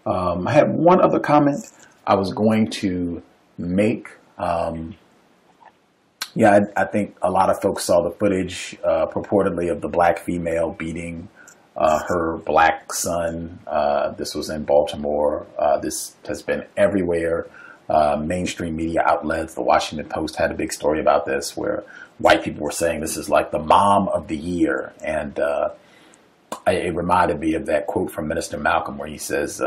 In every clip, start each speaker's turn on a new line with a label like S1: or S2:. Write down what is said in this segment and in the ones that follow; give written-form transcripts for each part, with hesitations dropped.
S1: I had one other comment I was going to make. Yeah, I think a lot of folks saw the footage purportedly of the black female beating her black son. This was in Baltimore. This has been everywhere. Mainstream media outlets, the Washington Post had a big story about this where white people were saying this is like the mom of the year. And it reminded me of that quote from Minister Malcolm where he says,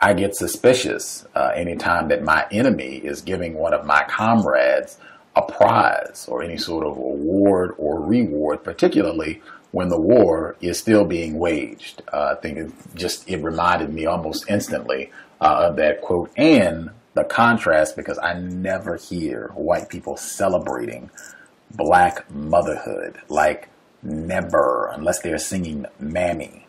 S1: I get suspicious anytime that my enemy is giving one of my comrades a prize or any sort of award or reward, particularly when the war is still being waged. I think it reminded me almost instantly of that quote and the contrast, because I never hear white people celebrating black motherhood, like never, unless they're singing Mammy.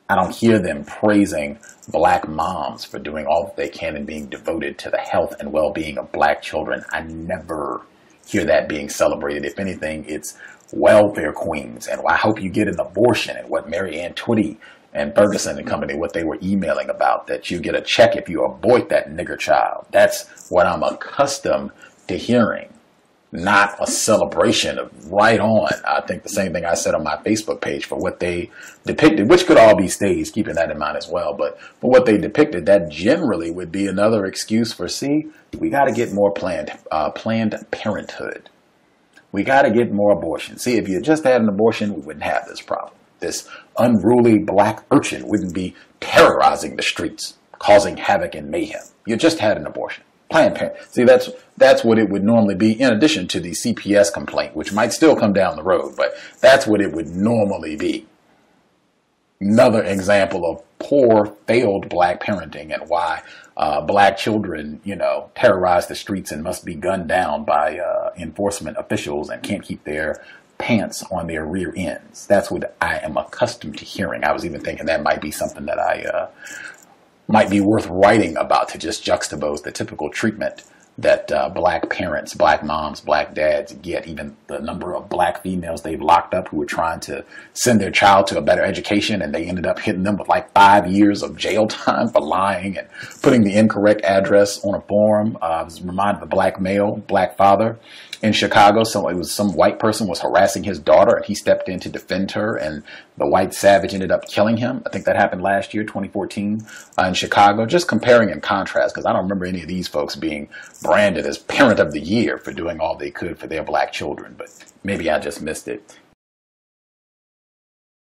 S1: I don't hear them praising black moms for doing all that they can and being devoted to the health and well-being of black children. I never hear that being celebrated. If anything, it's welfare queens, and I hope you get an abortion, and what Mary Ann Twitty and Ferguson and company, what they were emailing about, that you get a check if you abort that nigger child. That's what I'm accustomed to hearing, not a celebration of right on. I think the same thing I said on my Facebook page for what they depicted, which could all be staged, keeping that in mind as well. But for what they depicted, that generally would be another excuse for, see, we got to get more Planned Parenthood. We got to get more abortion. See, if you just had an abortion, we wouldn't have this problem. This unruly black urchin wouldn't be terrorizing the streets, causing havoc and mayhem. You just had an abortion. Planned Parenthood. See, that's what it would normally be, in addition to the CPS complaint, which might still come down the road, but that's what it would normally be. Another example of poor, failed black parenting and why black children, terrorize the streets and must be gunned down by enforcement officials and can't keep their pants on their rear ends. That's what I am accustomed to hearing. I was even thinking that might be something that I might be worth writing about, to just juxtapose the typical treatment that black parents, black moms, black dads get, even the number of black females they've locked up who were trying to send their child to a better education, and they ended up hitting them with like 5 years of jail time for lying and putting the incorrect address on a form. I was reminded of a black male, black father in Chicago. So it was some white person was harassing his daughter, and he stepped in to defend her, and the white savage ended up killing him. I think that happened last year, 2014, in Chicago. Just comparing and contrast, because I don't remember any of these folks being branded as Parent of the Year for doing all they could for their black children, but maybe I just missed it.